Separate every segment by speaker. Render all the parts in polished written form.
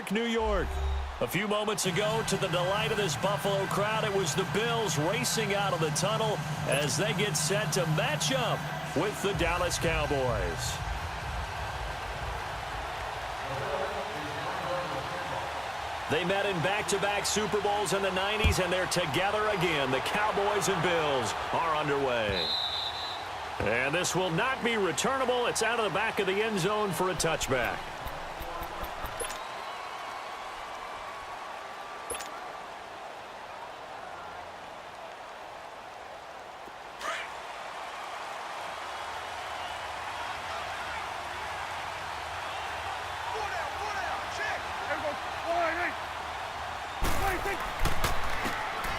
Speaker 1: York, New York. A few moments ago, to the delight of this Buffalo crowd, it was the Bills racing out of the tunnel as they get set to match up with the Dallas Cowboys. They met in back-to-back Super Bowls in the 90s, and they're together again. The Cowboys and Bills are underway. And this will not be returnable. It's out of the back of the end zone for a touchback.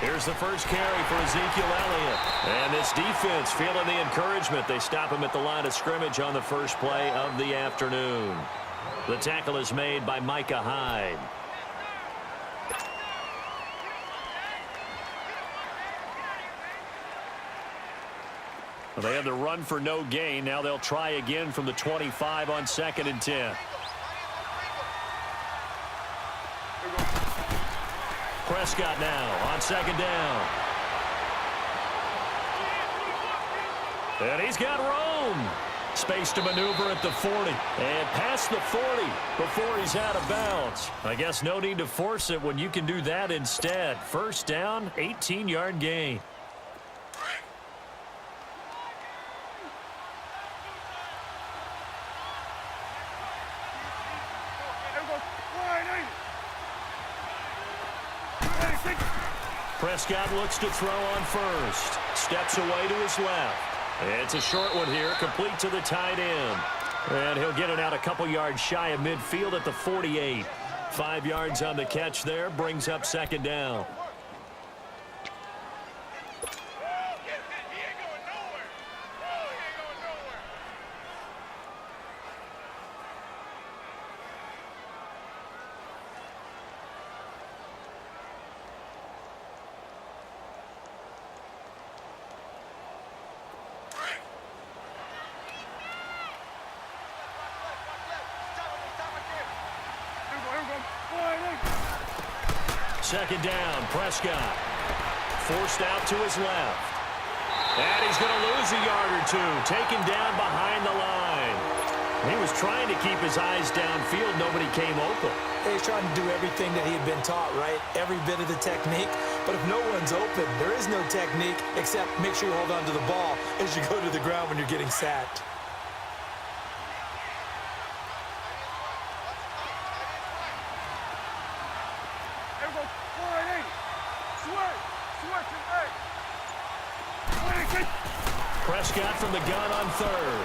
Speaker 1: Here's the first carry for Ezekiel Elliott. And this defense feeling the encouragement. They stop him at the line of scrimmage on the first play of the afternoon. The tackle is made by Micah Hyde. They had the run for no gain. Now they'll try again from the 25 on 2nd and 10. Prescott now on 2nd down. And he's got room. Space to maneuver at the 40. And past the 40 before he's out of bounds. I guess no need to force it when you can do that instead. First down, 18-yard gain. Prescott looks to throw on first. Steps away to his left. It's a short one here, complete to the tight end. And he'll get it out a couple yards shy of midfield at the 48. 5 yards on the catch there, brings up 2nd down. Second down, Prescott. Forced out to his left. And he's going to lose a yard or two. Taken down behind the line. He was trying to keep his eyes downfield. Nobody came open.
Speaker 2: He's trying to do everything that he had been taught, right? Every bit of the technique. But if no one's open, there is no technique except make sure you hold on to the ball as you go to the ground when you're getting sacked.
Speaker 1: Prescott from the gun on 3rd.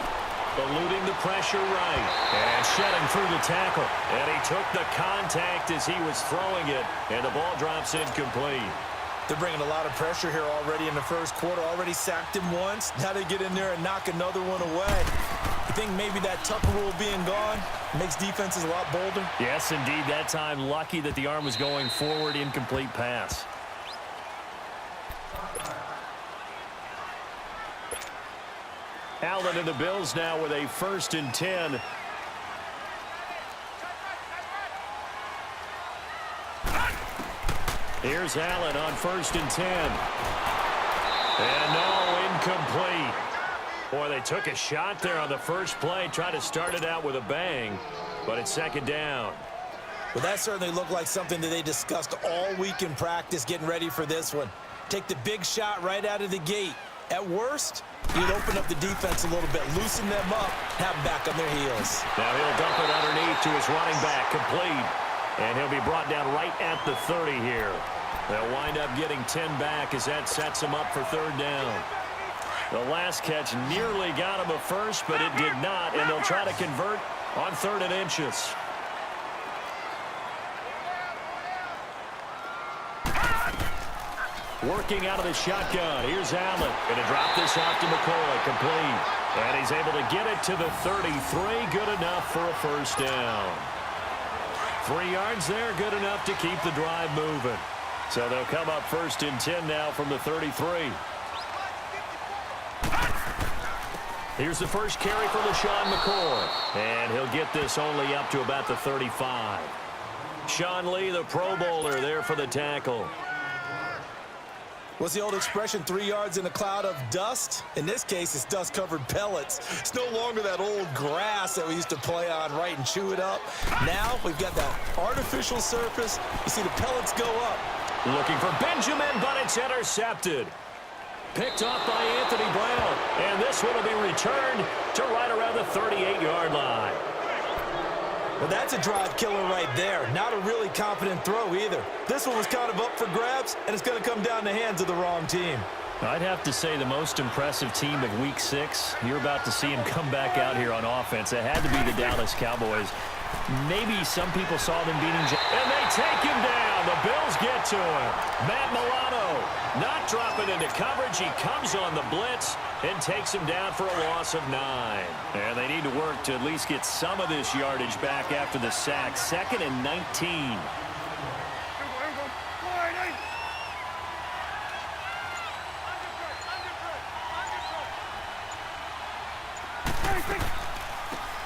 Speaker 1: Eluding the pressure right. And shedding through the tackle. And he took the contact as he was throwing it. And the ball drops incomplete.
Speaker 2: They're bringing a lot of pressure here already in the first quarter. Already sacked him once. Now they get in there and knock another one away. You think maybe that Tucker rule being gone makes defenses a lot bolder?
Speaker 1: Yes, indeed. That time lucky that the arm was going forward. Incomplete pass. Allen and the Bills now with a 1st and 10. Here's Allen on 1st and 10. And no, incomplete. Boy, they took a shot there on the first play. Tried to start it out with a bang, but it's 2nd down.
Speaker 2: Well, that certainly looked like something that they discussed all week in practice getting ready for this one. Take the big shot right out of the gate. At worst, you'd open up the defense a little bit, loosen them up, have them back on their heels.
Speaker 1: Now he'll dump it underneath to his running back, complete. And he'll be brought down right at the 30 here. They'll wind up getting 10 back as that sets him up for 3rd down. The last catch nearly got him a first, but it did not, and they'll try to convert on 3rd and inches. Working out of the shotgun. Here's Allen. Going to drop this off to McCoy. Complete. And he's able to get it to the 33. Good enough for a 1st down. 3 yards there. Good enough to keep the drive moving. So they'll come up 1st and 10 now from the 33. Here's the first carry for LaShawn McCoy. And he'll get this only up to about the 35. Sean Lee, the Pro Bowler, there for the tackle.
Speaker 2: What's the old expression, 3 yards in a cloud of dust? In this case, it's dust-covered pellets. It's no longer that old grass that we used to play on, right, and chew it up. Now we've got that artificial surface. You see the pellets go up.
Speaker 1: Looking for Benjamin, but it's intercepted. Picked off by Anthony Brown. And this one will be returned to right around the 38-yard line.
Speaker 2: Well, that's a drive killer right there. Not a really confident throw either. This one was kind of up for grabs, and it's going to come down the hands of the wrong team.
Speaker 3: I'd have to say the most impressive team of Week 6. You're about to see him come back out here on offense. It had to be the Dallas Cowboys. Maybe some people saw them beating.
Speaker 1: And they take him down. The Bills get to him. Matt Milano not dropping into coverage. He comes on the blitz and takes him down for a loss of 9.
Speaker 3: And they need to work to at least get some of this yardage back after the sack. 2nd and 19.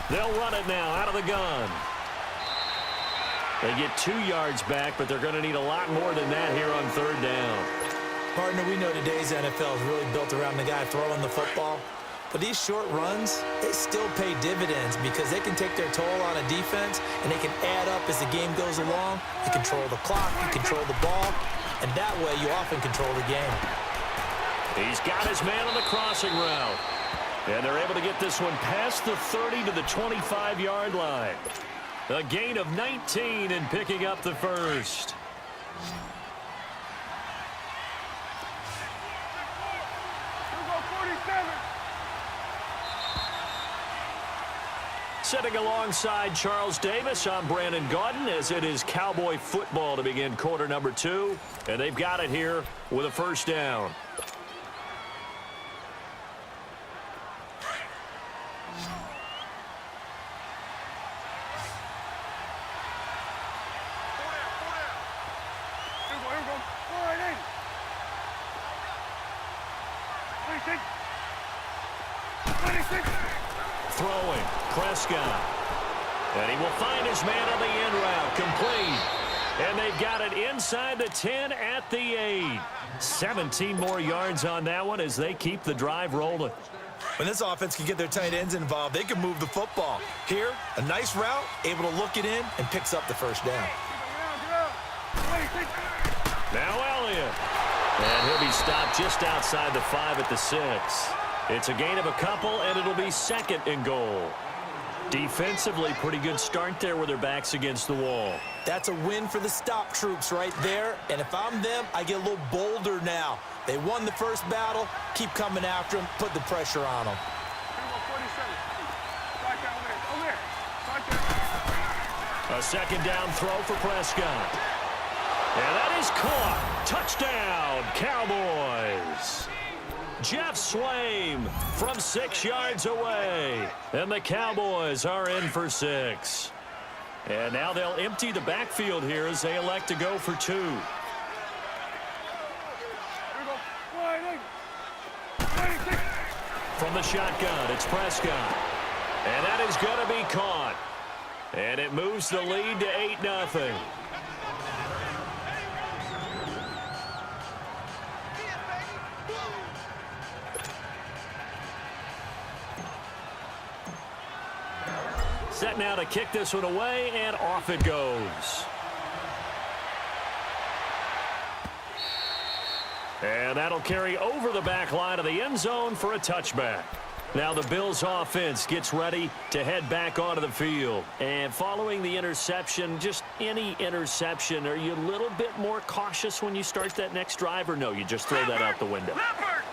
Speaker 1: They'll run it now out of the gun. They get 2 yards back, but they're going to need a lot more than that here on 3rd down.
Speaker 2: Partner, we know today's NFL is really built around the guy throwing the football. But these short runs, they still pay dividends because they can take their toll on a defense, and they can add up as the game goes along. You control the clock, you control the ball, and that way you often control the game.
Speaker 1: He's got his man on the crossing route. And they're able to get this one past the 30 to the 25-yard line. A gain of 19 and picking up the first. Sitting alongside Charles Davis, I'm Brandon Gaudin, as it is Cowboy football to begin quarter number 2. And they've got it here with a first down. Throwing, Prescott. And he will find his man on the end route, complete. And they've got it inside the 10 at the 8. 17 more yards on that one as they keep the drive rolling.
Speaker 2: When this offense can get their tight ends involved, they can move the football. Here, a nice route, able to look it in, and picks up the first down.
Speaker 1: Now Elliott. And he'll be stopped just outside the 5 at the 6. It's a gain of a couple, and it'll be 2nd and goal. Defensively, pretty good start there with their backs against the wall.
Speaker 2: That's a win for the stop troops right there. And if I'm them, I get a little bolder now. They won the first battle. Keep coming after them. Put the pressure on them.
Speaker 1: A 2nd down throw for Prescott. And that is caught. Touchdown, Cowboys. Jeff Swaim from 6 yards away. And the Cowboys are in for 6. And now they'll empty the backfield here as they elect to go for 2. From the shotgun, it's Prescott. And that is going to be caught. And it moves the lead to 8-0. Set now to kick this one away, and off it goes. And that'll carry over the back line of the end zone for a touchback. Now the Bills offense gets ready to head back onto the field. And following the interception, just any interception, are you a little bit more cautious when you start that next drive, or no, you just throw that out the window?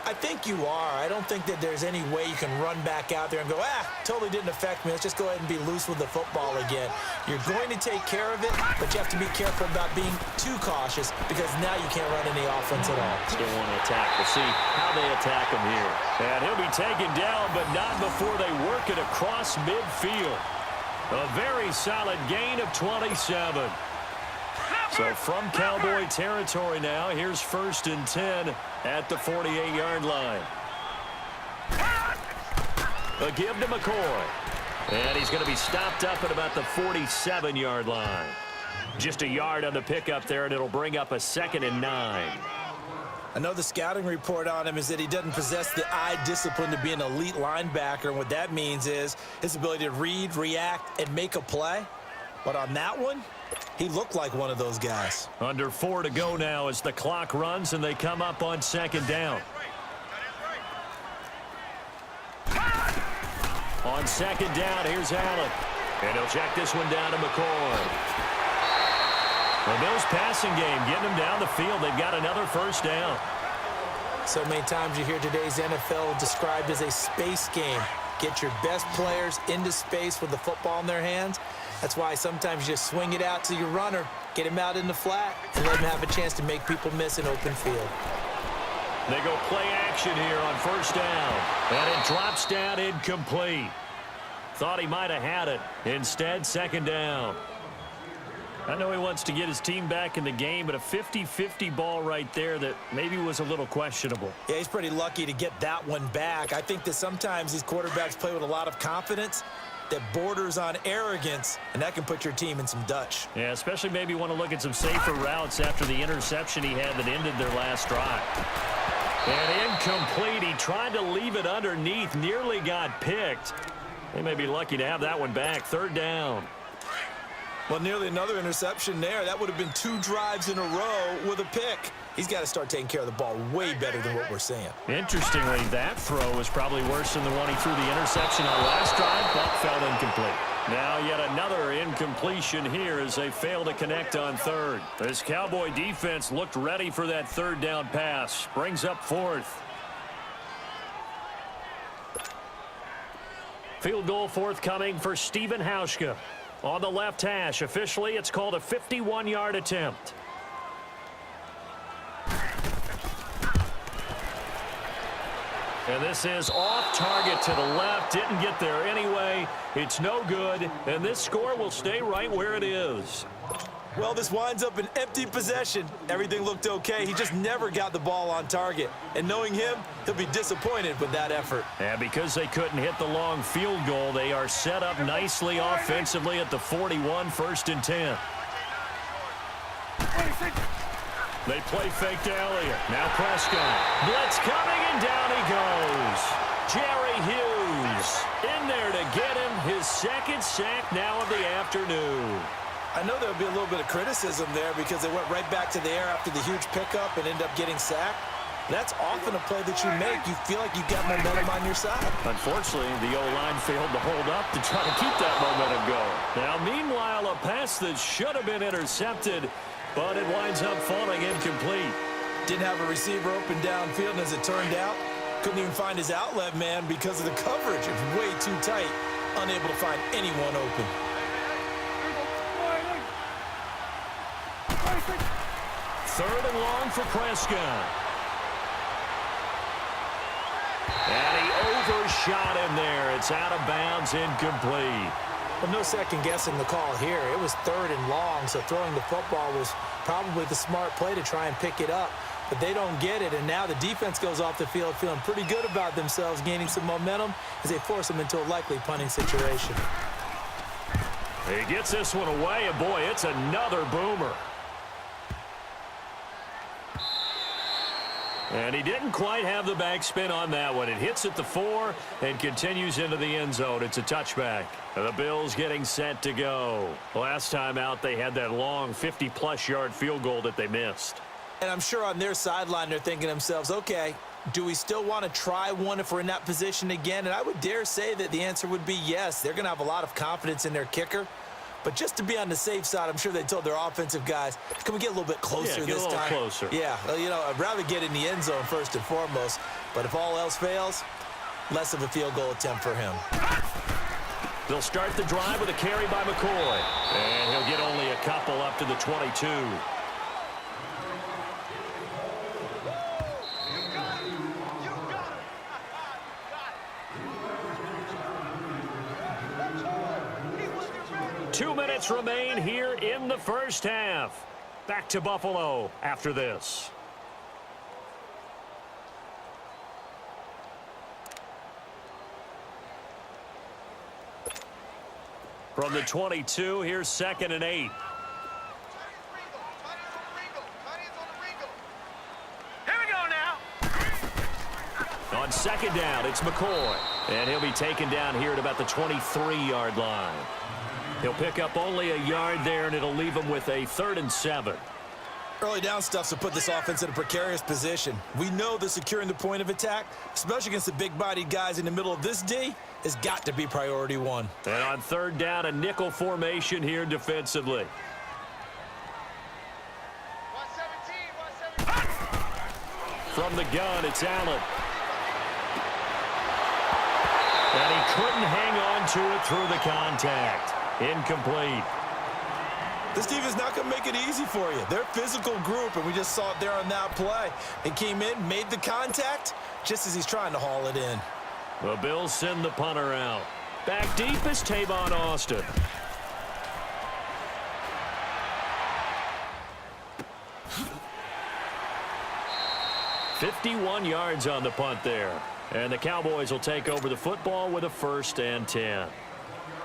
Speaker 2: I think you are. I don't think that there's any way you can run back out there and go, totally didn't affect me. Let's just go ahead and be loose with the football again. You're going to take care of it, but you have to be careful about being too cautious because now you can't run any offense at all.
Speaker 1: Still want to attack. We'll see how they attack him here. And he'll be taken down, but not before they work it across midfield. A very solid gain of 27. So from Cowboy territory now, here's 1st and 10 at the 48-yard line. A give to McCoy. And he's going to be stopped up at about the 47-yard line. Just a yard on the pickup there, and it'll bring up a 2nd and 9.
Speaker 2: I know the scouting report on him is that he doesn't possess the eye discipline to be an elite linebacker, and what that means is his ability to read, react, and make a play. But on that one, he looked like one of those guys.
Speaker 1: Under 4 to go now as the clock runs, and they come up on 2nd down. On 2nd down, here's Allen. And he'll check this one down to McCoy. The Bills passing game getting them down the field. They've got another 1st down.
Speaker 2: So many times you hear today's NFL described as a space game. Get your best players into space with the football in their hands. That's why sometimes you just swing it out to your runner, get him out in the flat, and let him have a chance to make people miss an open field.
Speaker 1: They go play action here on 1st down. And it drops down incomplete. Thought he might have had it. Instead, 2nd down. I know he wants to get his team back in the game, but a 50-50 ball right there that maybe was a little questionable.
Speaker 2: Yeah, he's pretty lucky to get that one back. I think that sometimes these quarterbacks play with a lot of confidence that borders on arrogance, and that can put your team in some Dutch.
Speaker 1: Yeah, especially maybe want to look at some safer routes after the interception he had that ended their last drive. And incomplete. He tried to leave it underneath, nearly got picked. They may be lucky to have that one back. 3rd down.
Speaker 2: Well, nearly another interception there. That would have been 2 drives in a row with a pick. He's got to start taking care of the ball way better than what we're seeing.
Speaker 1: Interestingly, that throw was probably worse than the one he threw the interception on last drive, but fell incomplete. Now yet another incompletion here as they fail to connect on 3rd. This Cowboy defense looked ready for that 3rd down pass. Brings up 4th. Field goal forthcoming for Stephen Hauschka. On the left hash, officially, it's called a 51-yard attempt. And this is off target to the left. Didn't get there anyway. It's no good, and this score will stay right where it is.
Speaker 2: Well, this winds up an empty possession. Everything looked okay. He just never got the ball on target. And knowing him, he'll be disappointed with that effort.
Speaker 1: And because they couldn't hit the long field goal, they are set up nicely offensively at the 41, 1st and 10. They play fake to Elliott. Now Prescott. Blitz coming, and down he goes. Jerry Hughes in there to get him his 2nd sack now of the afternoon.
Speaker 2: I know there'll be a little bit of criticism there because they went right back to the air after the huge pickup and ended up getting sacked. That's often a play that you make. You feel like you've got momentum on your side.
Speaker 1: Unfortunately, the O-line failed to hold up to try to keep that momentum going. Now, meanwhile, a pass that should have been intercepted, but it winds up falling incomplete.
Speaker 2: Didn't have a receiver open downfield, and as it turned out, couldn't even find his outlet man because of the coverage. It was way too tight, unable to find anyone open.
Speaker 1: 3rd and long for Prescott. And he overshot him there. It's out of bounds, incomplete.
Speaker 2: Well, no second guessing the call here. It was 3rd and long, so throwing the football was probably the smart play to try and pick it up. But they don't get it, and now the defense goes off the field feeling pretty good about themselves, gaining some momentum as they force them into a likely punting situation.
Speaker 1: He gets this one away, and boy, it's another boomer. And he didn't quite have the backspin on that one. It hits at the 4 and continues into the end zone. It's a touchback. The Bills getting set to go. Last time out, they had that long 50-plus yard field goal that they missed.
Speaker 2: And I'm sure on their sideline, they're thinking to themselves, okay, do we still want to try one if we're in that position again? And I would dare say that the answer would be yes. They're going to have a lot of confidence in their kicker. But just to be on the safe side, I'm sure they told their offensive guys, can we get a little bit closer this time?
Speaker 1: Closer.
Speaker 2: Yeah, well, you know, I'd rather get in the end zone first and foremost. But if all else fails, less of a field goal attempt for him.
Speaker 1: They'll start the drive with a carry by McCoy. And he'll get only a couple up to the 22. Two minutes remain here in the first half. Back to Buffalo after this. From the 22, here's 2nd and 8. On second down, it's McCoy. And he'll be taken down here at about the 23-yard line. He'll pick up only a yard there, and it'll leave him with a 3rd and 7.
Speaker 2: Early down stuff to put this offense in a precarious position. We know that securing the point of attack, especially against the big-bodied guys in the middle of this D, has got to be priority one.
Speaker 1: And on 3rd down, a nickel formation here defensively.
Speaker 4: 117.
Speaker 1: From the gun, it's Allen. And he couldn't hang on to it through the contact. Incomplete.
Speaker 2: This defense is not going to make it easy for you. They're a physical group, and we just saw it there on that play. He came in, made the contact, just as he's trying to haul it in.
Speaker 1: The Bills send the punter out. Back deep is Tavon Austin. "51 yards on the punt there. And the Cowboys will take over the football with a 1st and 10.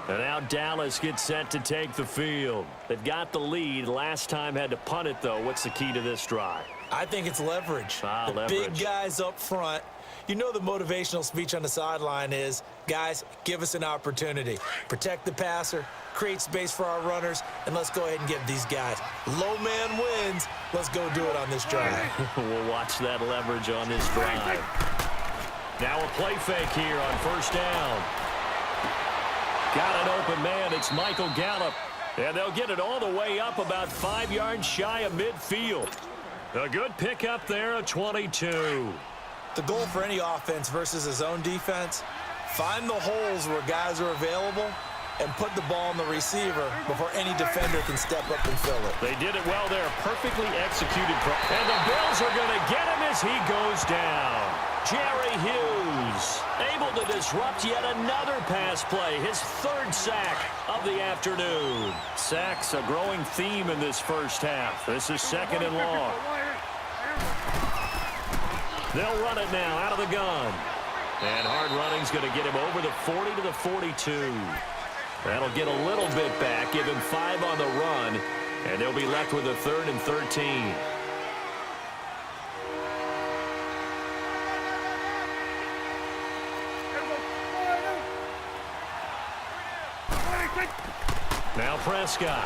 Speaker 1: And now Dallas gets set to take the field. They've got the lead. Last time had to punt it, though. What's the key to this drive?
Speaker 2: I think it's leverage. The
Speaker 1: leverage.
Speaker 2: Big guys up front. You know the motivational speech on the sideline is, guys, give us an opportunity. Protect the passer, create space for our runners, and let's go ahead and get these guys. Low man wins. Let's go do it on this drive.
Speaker 1: We'll watch that leverage on this drive. Now a play fake here on 1st down. Got an open man. It's Michael Gallup. And they'll get it all the way up about 5 yards shy of midfield. A good pickup there at 22.
Speaker 2: The goal for any offense versus a zone defense, find the holes where guys are available and put the ball on the receiver before any defender can step up and fill it.
Speaker 1: They did it well there. Perfectly executed. And the Bills are going to get him as he goes down. Jerry Hughes able to disrupt yet another pass play. His 3rd sack of the afternoon. Sacks a growing theme in this first half. This is 2nd and long. They'll run it now out of the gun. And hard running's going to get him over the 40 to the 42. That'll get a little bit back, give him 5 on the run, and they'll be left with a 3rd and 13. Now Prescott.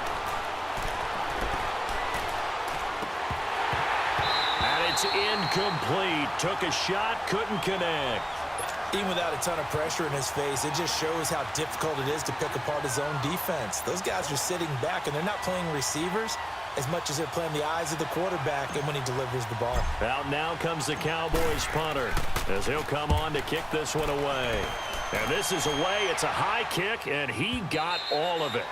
Speaker 1: And it's incomplete. Took a shot, couldn't connect.
Speaker 2: Even without a ton of pressure in his face, it just shows how difficult it is to pick apart his own defense. Those guys are sitting back, and they're not playing receivers as much as they're playing the eyes of the quarterback and when he delivers the ball.
Speaker 1: Out now comes the Cowboys punter as he'll come on to kick this one away. And this is away. It's a high kick, and he got all of it.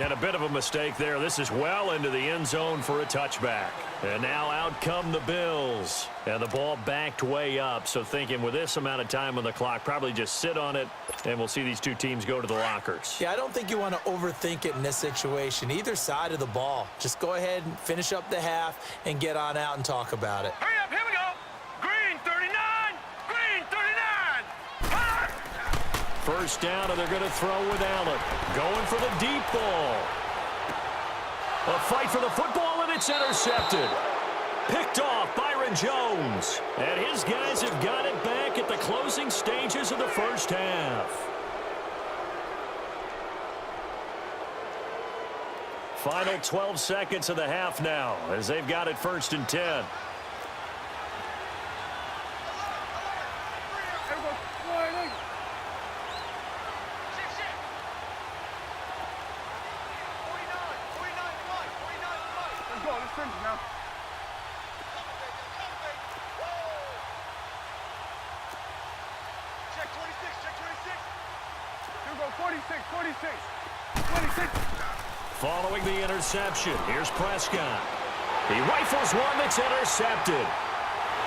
Speaker 1: And a bit of a mistake there. This is well into the end zone for a touchback. And now out come the Bills. And the ball backed way up. So thinking with this amount of time on the clock, probably just sit on it, and we'll see these two teams go to the lockers.
Speaker 2: Yeah, I don't think you want to overthink it in this situation. Either side of the ball. Just go ahead and finish up the half and get on out and talk about it.
Speaker 4: Hurry up, here we go. Green 39. Green 39. Hot.
Speaker 1: 1st down, and they're going to throw with Allen. Going for the deep ball. A fight for the football, and it's intercepted. Picked off Byron Jones. And his guys have got it back at the closing stages of the first half. Final 12 seconds of the half now as they've got it 1st and 10.
Speaker 4: Check 26. Here we go, 46.
Speaker 1: Following the interception, here's Prescott. He rifles one that's intercepted.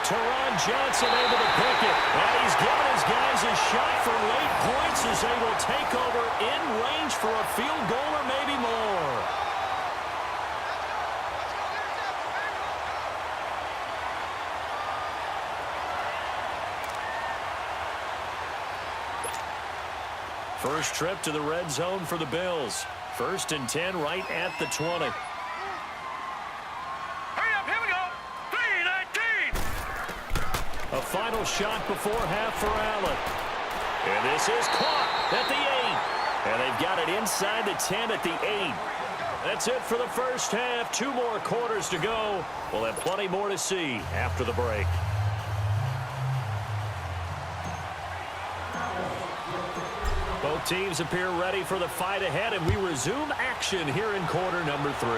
Speaker 1: Teron Johnson able to pick it. And he's given his guys a shot for late points as they will take over in range for a field goal or maybe more. First trip to the red zone for the Bills. 1st and 10 right at the 20.
Speaker 4: Hurry up, here we go. 3:19.
Speaker 1: A
Speaker 3: final shot before half for Allen.
Speaker 1: And this is caught at the 8.
Speaker 3: And they've got it inside the 10 at the 8. That's it for the first half. 2 more quarters to go. We'll have plenty more to see after the break. Both teams appear ready for the fight ahead, and we resume action here in quarter number 3.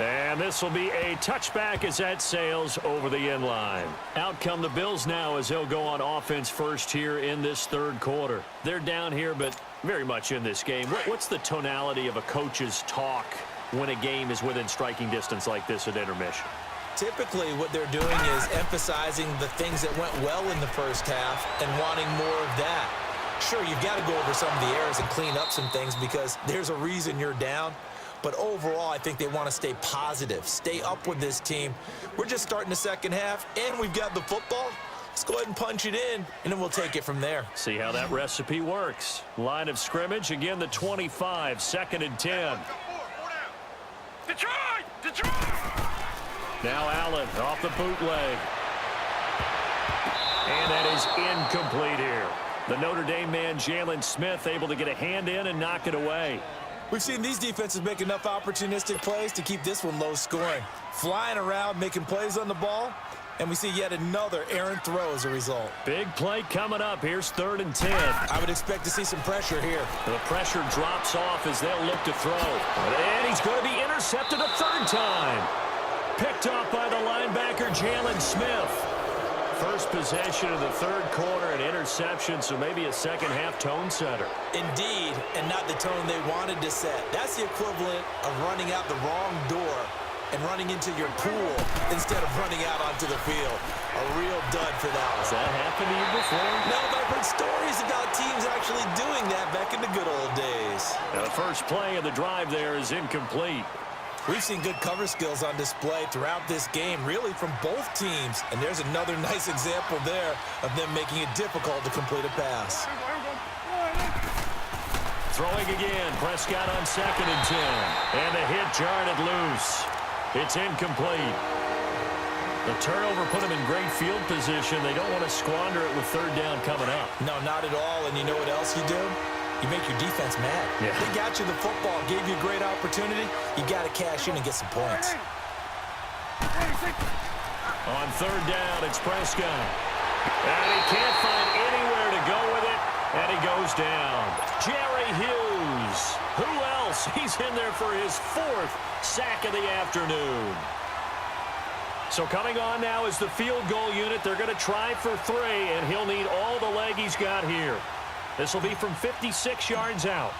Speaker 3: And this will be a touchback as that sails over the end line. Out come the Bills now as they'll go on offense first here in this third quarter. They're down here, but very much in this game. What's the tonality of a coach's talk when a game is within striking distance like this at intermission?
Speaker 2: Typically, what they're doing is emphasizing the things that went well in the first half and wanting more of that. Sure, you've got to go over some of the errors and clean up some things because there's a reason you're down. But overall, I think they want to stay positive, stay up with this team. We're just starting the second half, and we've got the football. Let's go ahead and punch it in, and then we'll take it from there.
Speaker 3: See how that recipe works. Line of scrimmage, again, the 25, 2nd and 10.
Speaker 4: Detroit! Detroit!
Speaker 3: Now Allen off the bootleg. And that is incomplete here. The Notre Dame man, Jalen Smith, able to get a hand in and knock it away.
Speaker 2: We've seen these defenses make enough opportunistic plays to keep this one low scoring. Flying around, making plays on the ball, and we see yet another errant throw as a result.
Speaker 3: Big play coming up. Here's 3rd and 10.
Speaker 2: I would expect to see some pressure here.
Speaker 3: The pressure drops off as they'll look to throw. And he's going to be intercepted a 3rd time. Picked off by the linebacker, Jalen Smith. First possession of the third quarter, an interception, so maybe a second-half tone setter.
Speaker 2: Indeed, and not the tone they wanted to set. That's the equivalent of running out the wrong door and running into your pool instead of running out onto the field. A real dud for that one.
Speaker 3: Has that happened to you before?
Speaker 2: No, but I've heard stories about teams actually doing that back in the good old days.
Speaker 3: Now the first play of the drive there is incomplete.
Speaker 2: We've seen good cover skills on display throughout this game, really from both teams. And there's another nice example there of them making it difficult to complete a pass.
Speaker 3: Throwing again, Prescott on 2nd and 10. And the hit jarred it loose. It's incomplete. The turnover put them in great field position. They don't want to squander it with 3rd down coming up.
Speaker 2: No, not at all. And you know what else you do? You make your defense mad.
Speaker 3: Yeah.
Speaker 2: They got you the football, gave you a great opportunity. You got to cash in and get some points.
Speaker 3: On 3rd down, it's Prescott. And he can't find anywhere to go with it, and he goes down. Jerry Hughes. Who else? He's in there for his 4th sack of the afternoon. So coming on now is the field goal unit. They're going to try for 3, and he'll need all the leg he's got here. This will be from 56 yards out.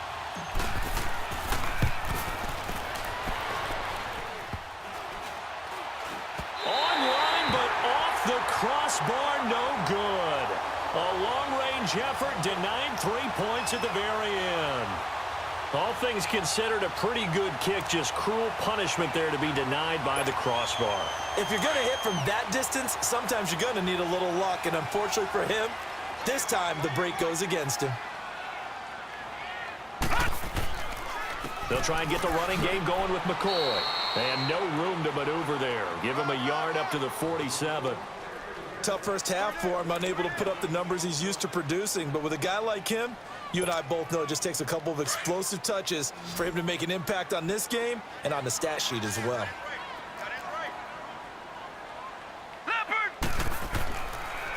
Speaker 3: Online, but off the crossbar, no good. A long-range effort denied 3 points at the very end. All things considered, a pretty good kick, just cruel punishment there to be denied by the crossbar.
Speaker 2: If you're going to hit from that distance, sometimes you're going to need a little luck, and unfortunately for him, this time, the break goes against him.
Speaker 3: They'll try and get the running game going with McCoy. And no room to maneuver there. Give him a yard up to the 47.
Speaker 2: Tough first half for him, unable to put up the numbers he's used to producing. But with a guy like him, you and I both know it just takes a couple of explosive touches for him to make an impact on this game and on the stat sheet as well.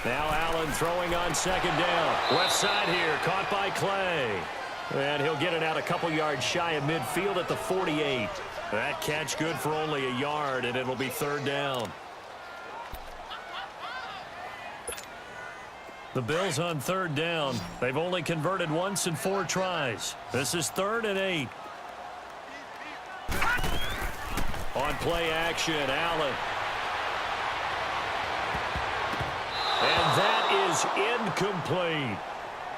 Speaker 3: Now Allen throwing on 2nd down. Left side here, caught by Clay. And he'll get it out a couple yards shy of midfield at the 48. That catch good for only a yard, and it'll be 3rd down. The Bills on 3rd down. They've only converted once in 4 tries. This is 3rd and 8. On play action, Allen. And that is incomplete.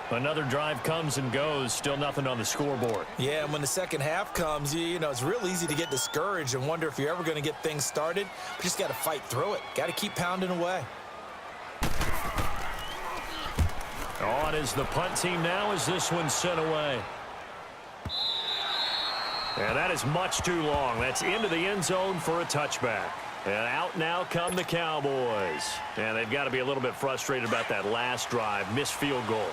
Speaker 3: Another drive comes and goes. Still nothing on the scoreboard.
Speaker 2: Yeah, and when the second half comes, you know, it's real easy to get discouraged and wonder if you're ever going to get things started. But you just got to fight through it. Got to keep pounding away.
Speaker 3: On is the punt team now as this one's sent away. And that is much too long. That's into the end zone for a touchback.
Speaker 1: And out now come the Cowboys. And they've got to be a little bit frustrated about that last drive, missed field goal.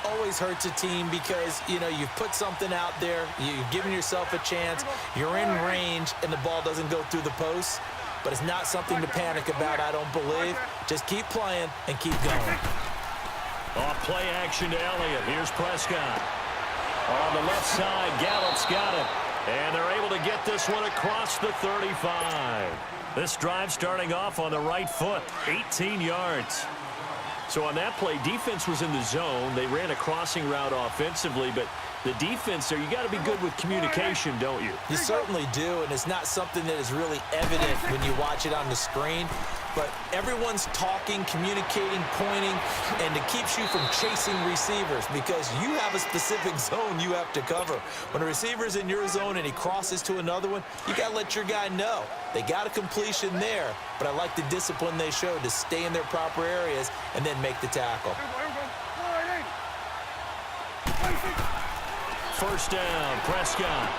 Speaker 2: Always hurts a team because, you know, you've put something out there, you've given yourself a chance, you're in range, and the ball doesn't go through the post. But it's not something to panic about, I don't believe. Just keep playing and keep going.
Speaker 1: Off play action to Elliott. Here's Prescott. On the left side, Gallup's got it. And they're able to get this one across the 35. This drive starting off on the right foot, 18 yards. So on that play, defense was in the zone. They ran a crossing route offensively, but the defense there, you got to be good with communication, don't you?
Speaker 2: You certainly do, and it's not something that is really evident when you watch it on the screen. But everyone's talking, communicating, pointing, and it keeps you from chasing receivers because you have a specific zone you have to cover. When a receiver's in your zone and he crosses to another one, you got to let your guy know. They got a completion there, but I like the discipline they showed to stay in their proper areas and then make the tackle.
Speaker 1: First down, Prescott.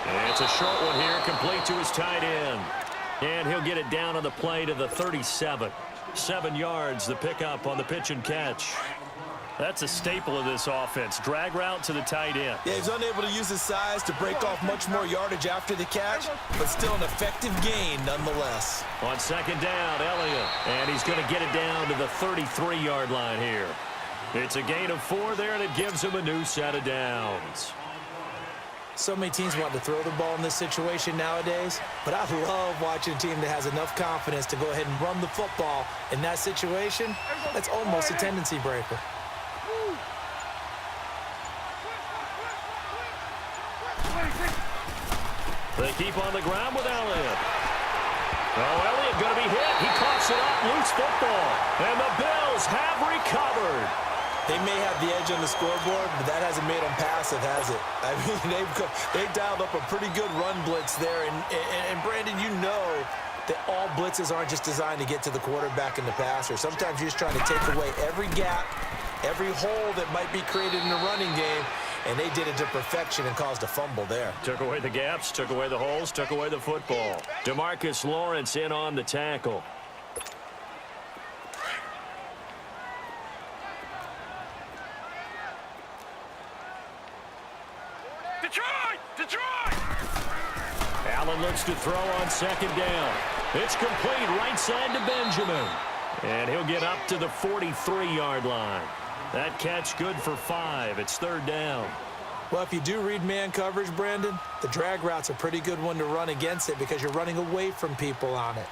Speaker 1: And it's a short one here, complete to his tight end. And he'll get it down on the play to the 37. 7 yards, the pickup on the pitch and catch. That's a staple of this offense. Drag route to the tight end.
Speaker 2: Yeah, he's unable to use his size to break off much more yardage after the catch, but still an effective gain nonetheless.
Speaker 1: On second down, Elliott. And he's going to get it down to the 33-yard line here. It's a gain of 4 there, and it gives him a new set of downs.
Speaker 2: So many teams want to throw the ball in this situation nowadays, but I love watching a team that has enough confidence to go ahead and run the football. In that situation, that's almost a tendency breaker.
Speaker 1: They keep on the ground with Elliott. Oh, Elliott going to be hit. He coughs it up, loose football. And the Bills have recovered.
Speaker 2: They may have the edge on the scoreboard, but that hasn't made them passive, has it? I mean, they've dialed up a pretty good run blitz there. And Brandon, you know that all blitzes aren't just designed to get to the quarterback and the passer. Sometimes you're just trying to take away every gap, every hole that might be created in the running game, and they did it to perfection and caused a fumble there.
Speaker 1: Took away the gaps, took away the holes, took away the football. DeMarcus Lawrence in on the tackle.
Speaker 4: Detroit!
Speaker 1: Allen looks to throw on second down. It's complete right side to Benjamin. And he'll get up to the 43-yard line. That catch good for 5. It's third down.
Speaker 2: Well, if you do read man coverage, Brandon, the drag route's a pretty good one to run against it because you're running away from people on it.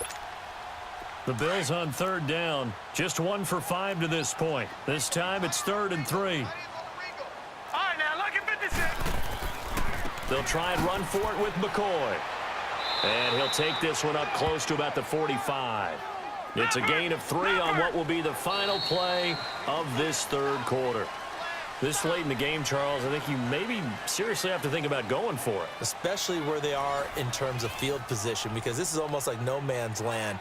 Speaker 1: The Bills on third down. Just 1 for 5 to this point. This time it's 3rd and 3.
Speaker 4: All right, now, look at 56.
Speaker 1: They'll try and run for it with McCoy. And he'll take this one up close to about the 45. It's a gain of 3 on what will be the final play of this third quarter. This late in the game, Charles, I think you maybe seriously have to think about going for it.
Speaker 2: Especially where they are in terms of field position, because this is almost like no man's land.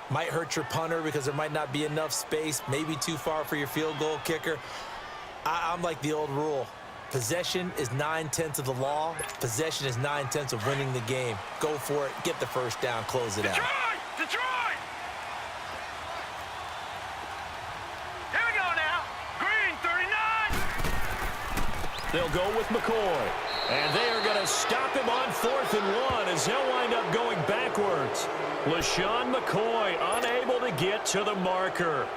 Speaker 2: Might hurt your punter because there might not be enough space, maybe too far for your field goal kicker. I'm like the old rule. Possession is 9/10 of the law. Possession is 9/10 of winning the game. Go for it. Get the first down. Close it out.
Speaker 4: Detroit! Here we go now. Green, 39.
Speaker 1: They'll go with McCoy. And they are going to stop him on 4th and 1 as they'll wind up going backwards. LaShawn McCoy unable to get to the marker.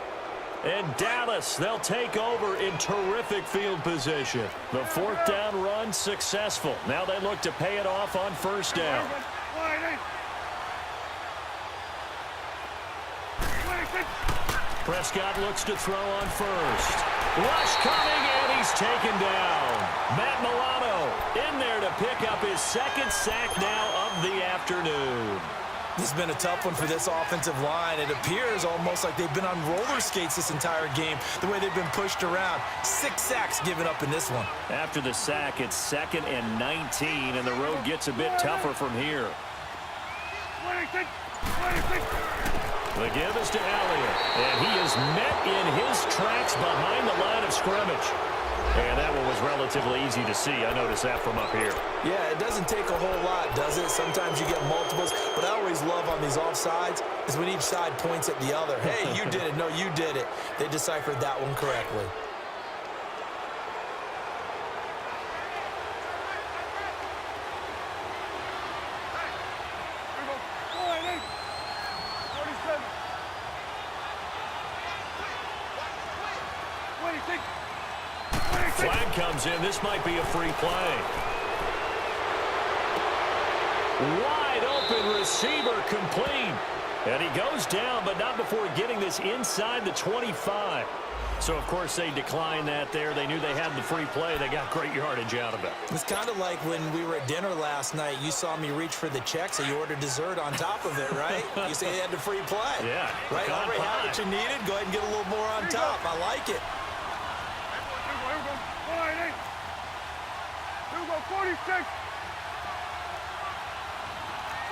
Speaker 1: And Dallas, they'll take over in terrific field position. The 4th down run successful. Now they look to pay it off on first down. Prescott looks to throw on first. Rush coming, and he's taken down. Matt Milano in there to pick up his 2nd sack now of the afternoon.
Speaker 2: This has been a tough one for this offensive line. It appears almost like they've been on roller skates this entire game, the way they've been pushed around. 6 sacks given up in this one.
Speaker 1: After the sack, it's 2nd and 19, and the road gets a bit tougher from here. The give is to Elliott, and he is met in his tracks behind the line of scrimmage. And that one was relatively easy to see. I noticed that from up here.
Speaker 2: Yeah, it doesn't take a whole lot, does it? Sometimes you get multiples. But I always love on these offsides is when each side points at the other. Hey, you did it. No, you did it. They deciphered that one correctly.
Speaker 1: Flag comes in. This might be a free play. Wide open receiver complete. And he goes down, but not before getting this inside the 25. So, of course, they declined that there. They knew they had the free play. They got great yardage out of it.
Speaker 2: It's kind of like when we were at dinner last night. You saw me reach for the check, so you ordered dessert on top of it, right? You say you had the free play.
Speaker 1: Yeah.
Speaker 2: Right? Already had what you needed. Go ahead and get a little more on top. I like it.
Speaker 4: 46.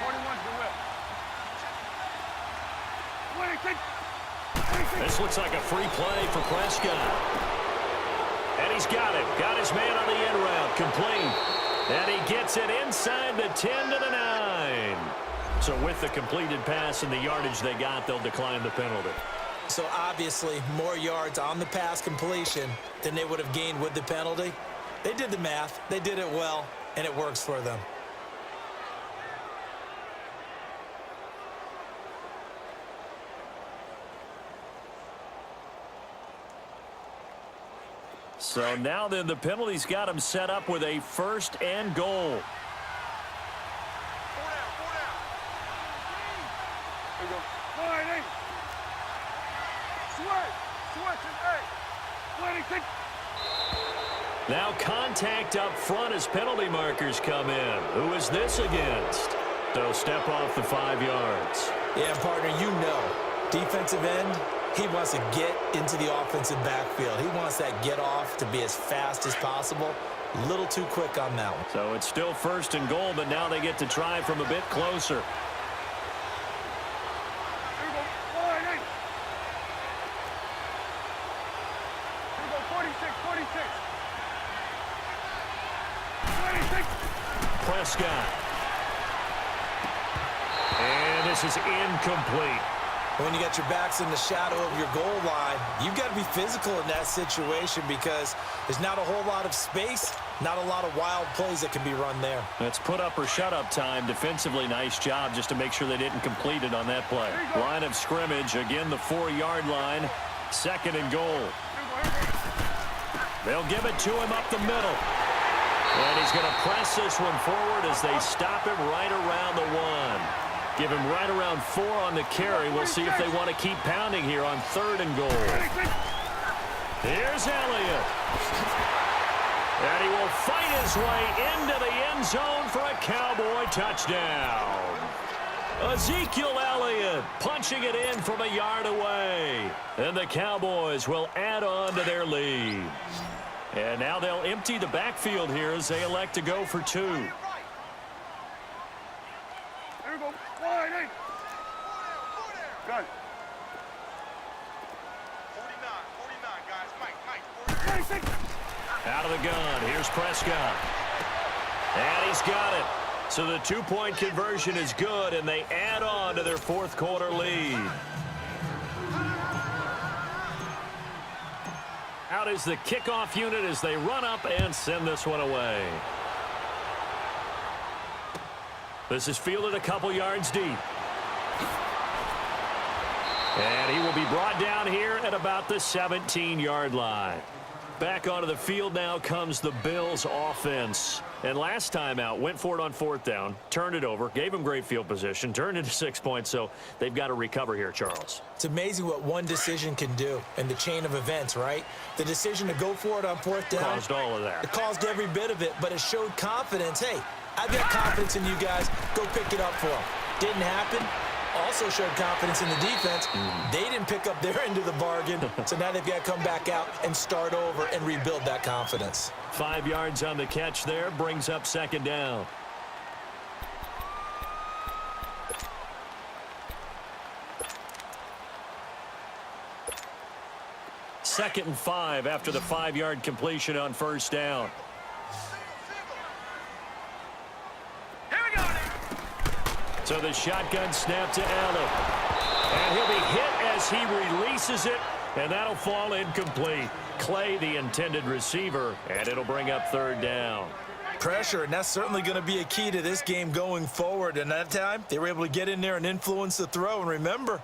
Speaker 4: 21's the whip. 26.
Speaker 1: This looks like a free play for Prescott. And he's got it. Got his man on the end route. Complete. And he gets it inside the 10 to the 9. So with the completed pass and the yardage they got, they'll decline the penalty.
Speaker 2: So obviously more yards on the pass completion than they would have gained with the penalty. They did the math. They did it well, and it works for them.
Speaker 1: So now then the penalty's got him set up with a 1st and goal.
Speaker 4: 4 down. Here we go. 9, 8. Switch is 8. 26.
Speaker 1: Now contact up front as penalty markers come in. Who is this against? They'll step off the 5 yards.
Speaker 2: Yeah, partner, you know, defensive end, he wants to get into the offensive backfield. He wants that get off to be as fast as possible. A little too quick on that one.
Speaker 1: So it's still 1st and goal, but now they get to try from a bit closer.
Speaker 4: Here we go. 9, 8. Here we go. 46. 26.
Speaker 1: Prescott. And this is incomplete.
Speaker 2: When you got your backs in the shadow of your goal line, you've got to be physical in that situation because there's not a whole lot of space, not a lot of wild plays that can be run there.
Speaker 1: That's put up or shut up time. Defensively, nice job just to make sure they didn't complete it on that play. Line of scrimmage, again the 4-yard line. 2nd and goal. They'll give it to him up the middle. And he's going to press this one forward as they stop him right around the 1. Give him right around 4 on the carry. We'll see if they want to keep pounding here on 3rd and goal. Here's Elliott. And he will fight his way into the end zone for a Cowboy touchdown. Ezekiel Elliott punching it in from a yard away. And the Cowboys will add on to their lead. And now they'll empty the backfield here as they elect to go for 2.
Speaker 4: Here we go. 9, 8. Gun. 49, guys. Mike. 46.
Speaker 1: Out of the gun. Here's Prescott. And he's got it. So the 2-point conversion is good, and they add on to their 4th quarter lead. Out is the kickoff unit as they run up and send this one away. This is fielded a couple yards deep. And he will be brought down here at about the 17-yard line. Back onto the field now comes the Bills offense. And last time out, went for it on 4th down, turned it over, gave him great field position, turned into 6 points, so they've got to recover here, Charles.
Speaker 2: It's amazing what one decision can do in the chain of events, right? The decision to go for it on 4th down.
Speaker 1: Caused all of that.
Speaker 2: It caused every bit of it, but it showed confidence. Hey, I've got confidence in you guys. Go pick it up for them. Didn't happen. Also showed confidence in the defense. They didn't pick up their end of the bargain, so now they've got to come back out and start over and rebuild that confidence.
Speaker 1: 5 yards on the catch there, brings up 2nd down.
Speaker 3: 2nd and 5 after the 5-yard completion on first down.
Speaker 4: Here we go.
Speaker 3: So the shotgun snap to Allen. And he'll be hit as he releases it, and that'll fall incomplete. Clay, the intended receiver, and it'll bring up 3rd down.
Speaker 2: Pressure, and that's certainly going to be a key to this game going forward. And that time, they were able to get in there and influence the throw. And remember,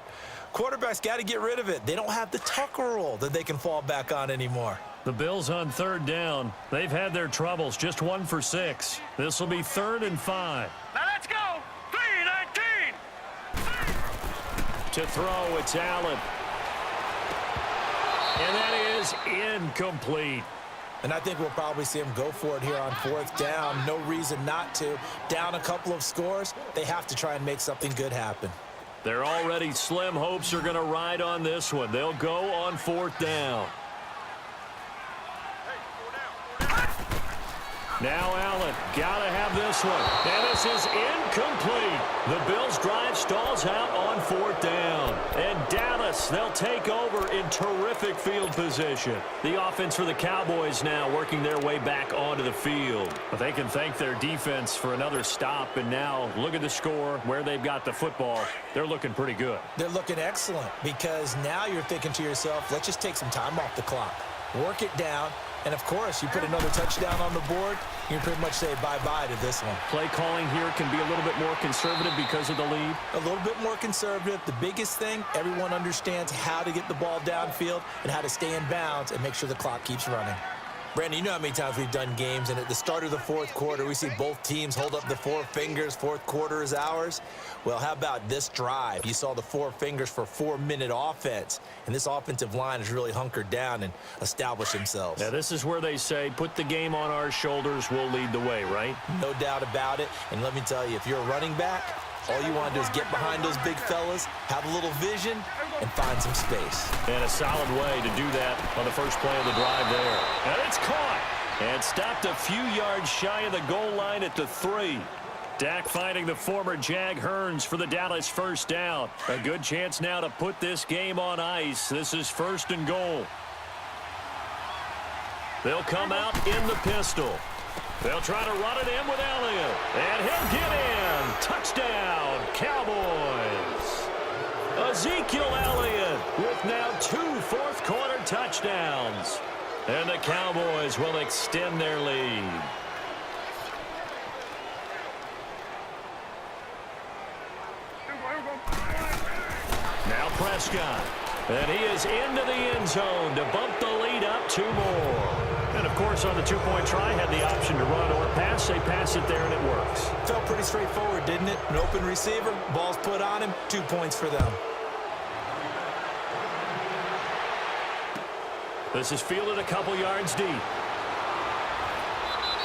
Speaker 2: quarterbacks got to get rid of it. They don't have the Tucker rule that they can fall back on anymore.
Speaker 3: The Bills on 3rd down. They've had their troubles, just 1 for 6. This will be 3rd and 5.
Speaker 4: Now let's go. 3-19.
Speaker 3: To throw, it's Allen. And that is incomplete.
Speaker 2: And I think we'll probably see him go for it here on 4th down. No reason not to. Down a couple of scores, they have to try and make something good happen.
Speaker 3: They're already slim hopes are going to ride on this one. They'll go on 4th down. Now Allen, got to have this one. And this is incomplete. The Bills' drive stalls out on 4th down. And Dallas, they'll take over in terrific field position. The offense for the Cowboys now working their way back onto the field. But they can thank their defense for another stop. And now look at the score, where they've got the football. They're looking pretty good.
Speaker 2: They're looking excellent because now you're thinking to yourself, let's just take some time off the clock. Work it down. And, of course, you put another touchdown on the board, you can pretty much say bye-bye to this one.
Speaker 3: Play calling here can be a little bit more conservative because of the lead.
Speaker 2: A little bit more conservative. The biggest thing, everyone understands how to get the ball downfield and how to stay in bounds and make sure the clock keeps running. Brandon, you know how many times we've done games, and at the start of the 4th quarter, we see both teams hold up the 4 fingers, 4th quarter is ours. Well, how about this drive? You saw the 4 fingers for 4-minute offense, and this offensive line has really hunkered down and established themselves.
Speaker 3: Now, this is where they say, put the game on our shoulders, we'll lead the way, right?
Speaker 2: No doubt about it, and let me tell you, if you're a running back, all you want to do is get behind those big fellas, have a little vision, and find some space.
Speaker 3: And a solid way to do that on the first play of the drive there. And it's caught and stopped a few yards shy of the goal line at the 3. Dak finding the former Jag Hearns for the Dallas first down. A good chance now to put this game on ice. This is 1st and goal. They'll come out in the pistol. They'll try to run it in with Elliott. And he'll get in. Touchdown, Cowboys. Ezekiel Elliott with now 2 fourth-quarter touchdowns. And the Cowboys will extend their lead. Now Prescott. And he is into the end zone to bump the lead up 2 more. And, of course, on the 2-point try, had the option to run or pass. They pass it there, and it works.
Speaker 2: Felt pretty straightforward, didn't it? An open receiver, ball's put on him, 2 points for them.
Speaker 3: This is fielded a couple yards deep.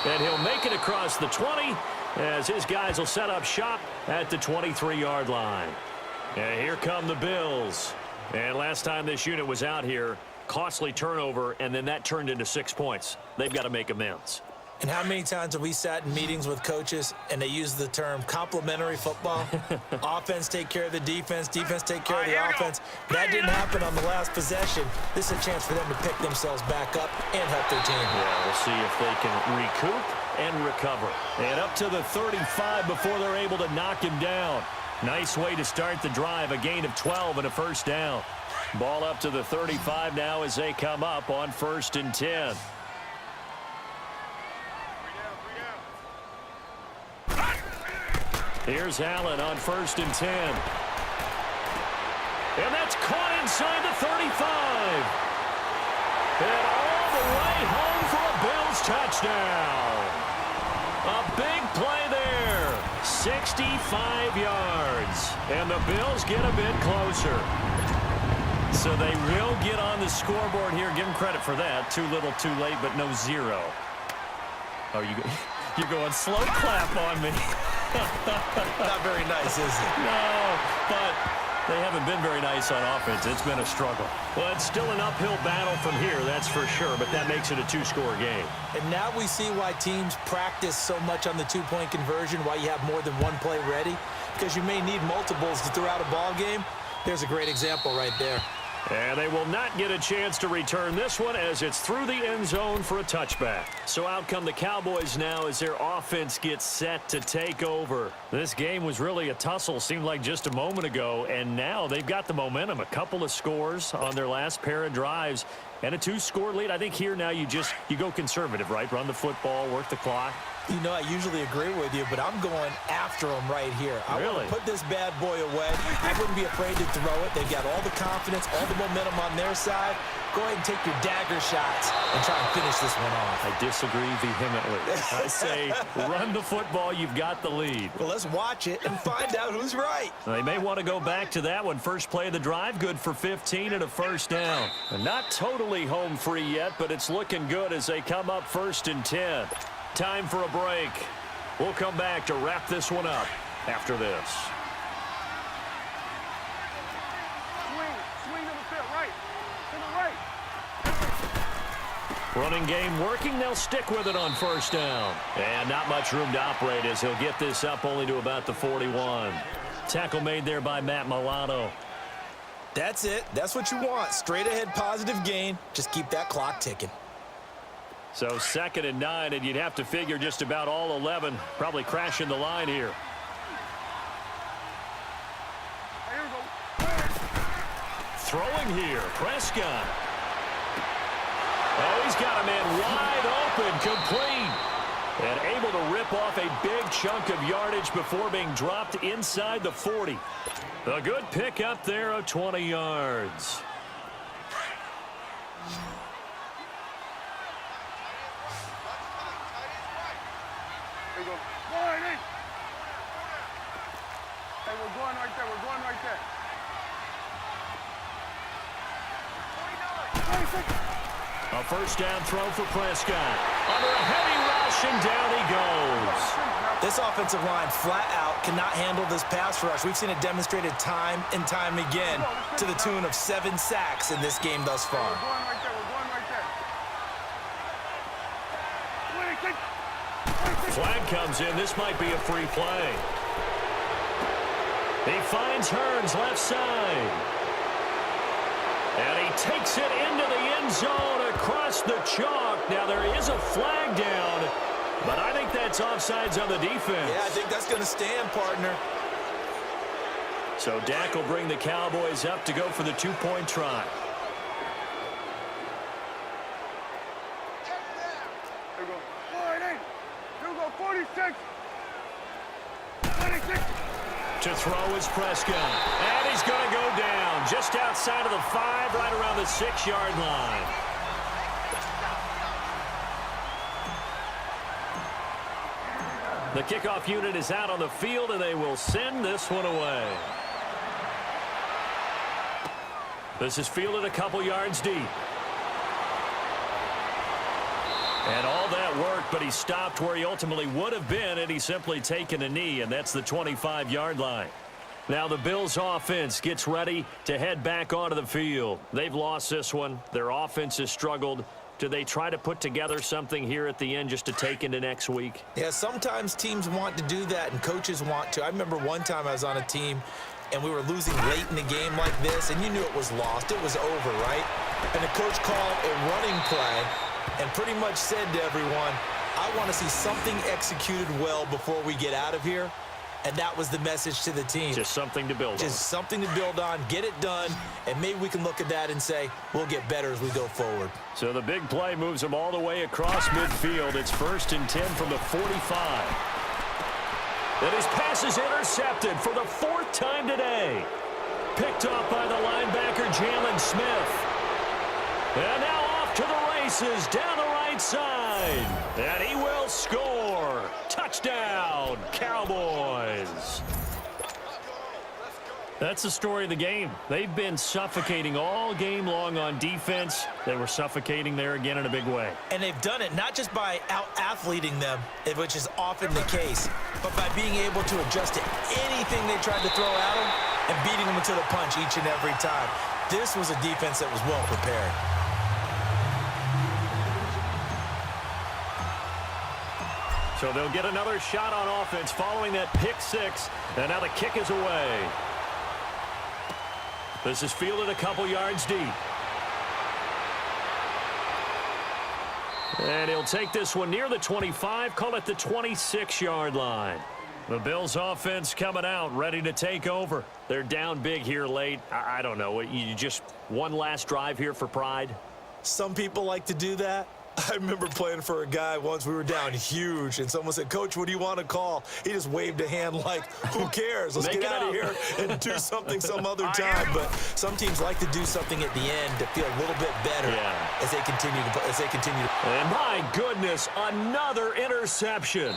Speaker 3: And he'll make it across the 20 as his guys will set up shop at the 23-yard line. And here come the Bills. And last time this unit was out here, costly turnover, and then that turned into 6 points. They've got to make amends.
Speaker 2: And how many times have we sat in meetings with coaches and they use the term complementary football? Offense take care of the defense, defense take care of the offense. That didn't happen on the last possession. This is a chance for them to pick themselves back up and help their team.
Speaker 3: Yeah, we'll see if they can recoup and recover. And up to the 35 before they're able to knock him down. Nice way to start the drive, a gain of 12 and a first down. Ball up to the 35 now as they come up on 1st and 10. Here's Allen on 1st and 10. And that's caught inside the 35. And all the way home for a Bills touchdown. A big play there. 65 yards. And the Bills get a bit closer. So they will get on the scoreboard here. Give them credit for that. Too little, too late, but no 0. Oh, you're going slow clap on me.
Speaker 2: Not very nice, is it?
Speaker 3: No, but they haven't been very nice on offense. It's been a struggle. Well, it's still an uphill battle from here, that's for sure, but that makes it a 2-score game.
Speaker 2: And now we see why teams practice so much on the 2-point conversion, why you have more than one play ready, because you may need multiples to throw out a ball game. There's a great example right there.
Speaker 3: And they will not get a chance to return this one as it's through the end zone for a touchback. So out come the Cowboys now as their offense gets set to take over. This game was really a tussle, seemed like just a moment ago, and now they've got the momentum. A couple of scores on their last pair of drives and a 2-score lead. I think here now you go conservative, right? Run the football, work the clock.
Speaker 2: You know, I usually agree with you, but I'm going after them right here. I want to put this bad boy away. I wouldn't be afraid to throw it. They've got all the confidence, all the momentum on their side. Go ahead and take your dagger shots and try and finish this one off.
Speaker 3: I disagree vehemently. I say run the football. You've got the lead.
Speaker 2: Well, let's watch it and find out who's right.
Speaker 3: They may want to go back to that one. First play of the drive, good for 15 and a first down. And not totally home free yet, but it's looking good as they come up 1st and 10. Time for a break. We'll come back to wrap this one up after this.
Speaker 4: Swing to the fit, right. To the right.
Speaker 3: Running game working. They'll stick with it on first down. And not much room to operate as he'll get this up only to about the 41. Tackle made there by Matt Milano.
Speaker 2: That's it. That's what you want. Straight ahead positive gain. Just keep that clock ticking.
Speaker 3: So 2nd and 9, and you'd have to figure just about all 11 probably crashing the line here.
Speaker 4: Here we go.
Speaker 3: Throwing here, Prescott. Oh, he's got a man wide open, complete. And able to rip off a big chunk of yardage before being dropped inside the 40. A good pickup there of 20 yards.
Speaker 4: There you go. Hey, we're going right there. We're going right there.
Speaker 3: 29. A first down throw for Prescott. Under a heavy rush, and down he goes.
Speaker 2: This offensive line flat out cannot handle this pass rush. We've seen it demonstrated time and time again to the tune of 7 sacks in this game thus far.
Speaker 4: We're going right there. We're going right there.
Speaker 3: Flag comes in. This might be a free play. He finds Hearns left side. And he takes it into the end zone across the chalk. Now there is a flag down, but I think that's offsides on the defense.
Speaker 2: Yeah, I think that's going to stand, partner.
Speaker 3: So Dak will bring the Cowboys up to go for the 2-point try.
Speaker 4: There you go. 46. 26.
Speaker 3: To throw is Prescott. And he's going to go down just outside of the 5, right around the 6-yard line. The kickoff unit is out on the field, and they will send this one away. This is fielded a couple yards deep. And all that worked, but he stopped where he ultimately would have been, and he's simply taken a knee, and that's the 25-yard line. Now the Bills offense gets ready to head back onto the field. They've lost this one. Their offense has struggled. Do they try to put together something here at the end just to take into next week?
Speaker 2: Yeah, sometimes teams want to do that, and coaches want to. I remember one time I was on a team, and we were losing late in the game like this, and you knew it was lost. It was over, right? And the coach called a running play and pretty much said to everyone, I want to see something executed well before we get out of here. And that was the message to the team.
Speaker 3: Just something to build on.
Speaker 2: Just something to build on, get it done, and maybe we can look at that and say, we'll get better as we go forward.
Speaker 3: So the big play moves them all the way across midfield. It's 1st and 10 from the 45. And his pass is intercepted for the 4th time today. Picked off by the linebacker, Jalen Smith. And now off to the races down the right side. And he will score. Touchdown, Cowboys. That's the story of the game. They've been suffocating all game long on defense. They were suffocating there again in a big way.
Speaker 2: And they've done it not just by out-athleting them, which is often the case, but by being able to adjust to anything they tried to throw at them and beating them to the punch each and every time. This was a defense that was well prepared.
Speaker 3: So they'll get another shot on offense following that pick 6, and now the kick is away. This is fielded a couple yards deep. And he'll take this one near the 25, call it the 26-yard line. The Bills offense coming out, ready to take over. They're down big here late. I don't know. You just one last drive here for pride?
Speaker 2: Some people like to do that. I remember playing for a guy once. We were down huge, and someone said, "Coach, what do you want to call?" He just waved a hand like, who cares? Let's get out of here and do something some other time. But some teams like to do something at the end to feel a little bit better as they continue to.
Speaker 3: And my goodness, another interception.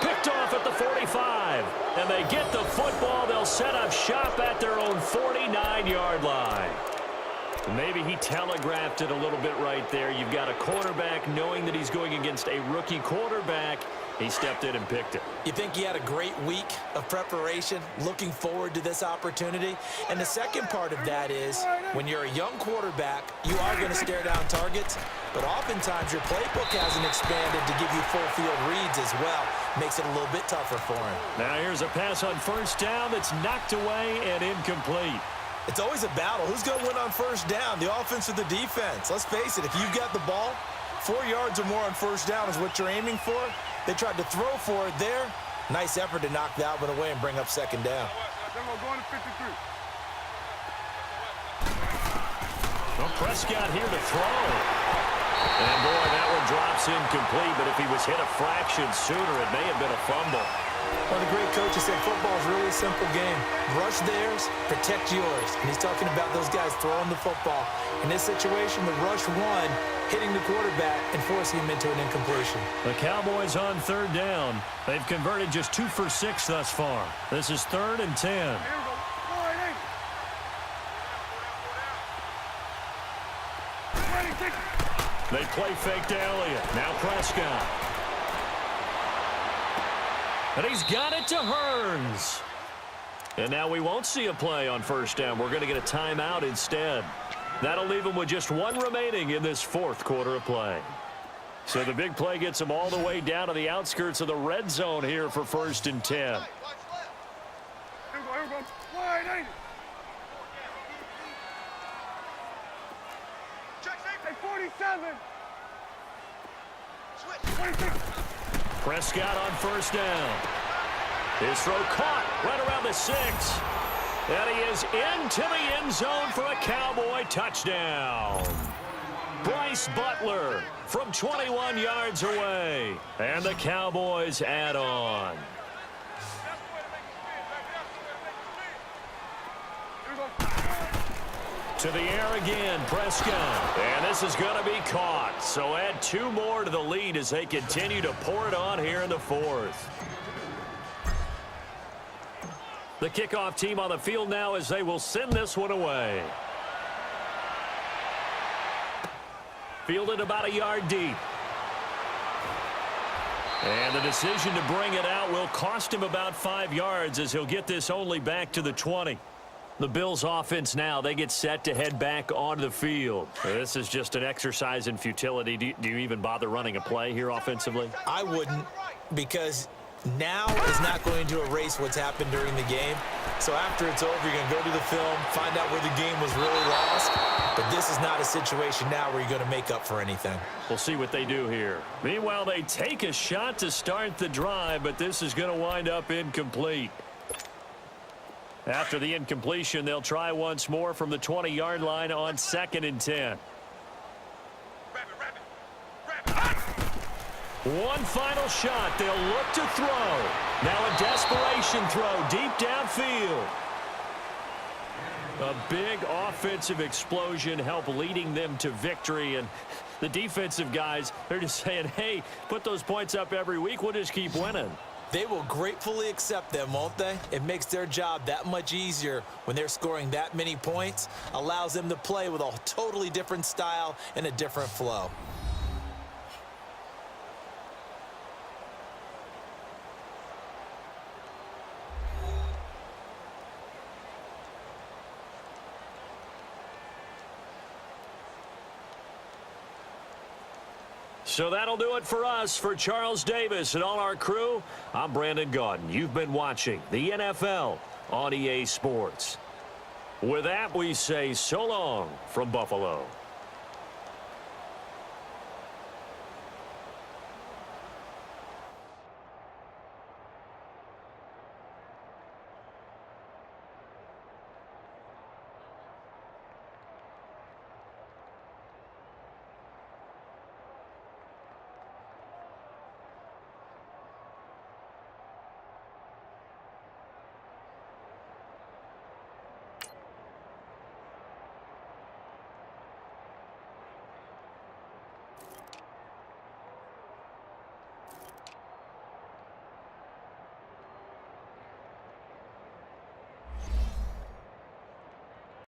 Speaker 3: Picked off at the 45. And they get the football. They'll set up shop at their own 49-yard line. Maybe he telegraphed it a little bit right there. You've got a quarterback knowing that he's going against a rookie quarterback. He stepped in and picked it.
Speaker 2: You think he had a great week of preparation, looking forward to this opportunity? And the second part of that is, when you're a young quarterback, you are going to stare down targets, but oftentimes your playbook hasn't expanded to give you full field reads as well. Makes it a little bit tougher for him.
Speaker 3: Now here's a pass on first down that's knocked away and incomplete.
Speaker 2: It's always a battle. Who's going to win on first down, the offense or the defense? Let's face it, if you've got the ball, 4 yards or more on first down is what you're aiming for. They tried to throw for it there. Nice effort to knock that one away and bring up second down.
Speaker 3: Well, Prescott here to throw. And, boy, that one drops incomplete, but if he was hit a fraction sooner, it may have been a fumble.
Speaker 2: Well, the great coach has said football is really a simple game. Rush theirs, protect yours. And he's talking about those guys throwing the football. In this situation, the rush one, hitting the quarterback and forcing him into an incompletion.
Speaker 3: The Cowboys on third down. They've converted just 2 for 6 thus far. This is 3rd and 10. They play fake to Elliott. Now Prescott. And he's got it to Hearns. And now we won't see a play on first down. We're going to get a timeout instead. That'll leave him with just 1 remaining in this 4th quarter of play. So the big play gets him all the way down to the outskirts of the red zone here for 1st and 10. Prescott on first down. His throw caught right around the 6. And he is into the end zone for a Cowboy touchdown. Bryce Butler from 21 yards away. And the Cowboys add on. To the air again, Prescott. And this is going to be caught. So add 2 more to the lead as they continue to pour it on here in the 4th. The kickoff team on the field now as they will send this one away. Fielded about a yard deep. And the decision to bring it out will cost him about 5 yards as he'll get this only back to the 20. The Bills offense now, they get set to head back onto the field. This is just an exercise in futility. Do you even bother running a play here offensively?
Speaker 2: I wouldn't, because now is not going to erase what's happened during the game. So after it's over, you're going to go to the film, find out where the game was really lost. But this is not a situation now where you're going to make up for anything.
Speaker 3: We'll see what they do here. Meanwhile, they take a shot to start the drive, but this is going to wind up incomplete. After the incompletion, they'll try once more from the 20-yard line on 2nd and 10. One final shot. They'll look to throw. Now a desperation throw deep downfield. A big offensive explosion help leading them to victory. And the defensive guys, they're just saying, hey, put those points up every week. We'll just keep winning.
Speaker 2: They will gratefully accept them, won't they? It makes their job that much easier when they're scoring that many points. Allows them to play with a totally different style and a different flow.
Speaker 3: So that'll do it for us. For Charles Davis and all our crew, I'm Brandon Gaudin. You've been watching the NFL on EA Sports.
Speaker 1: With that, we say so long from Buffalo.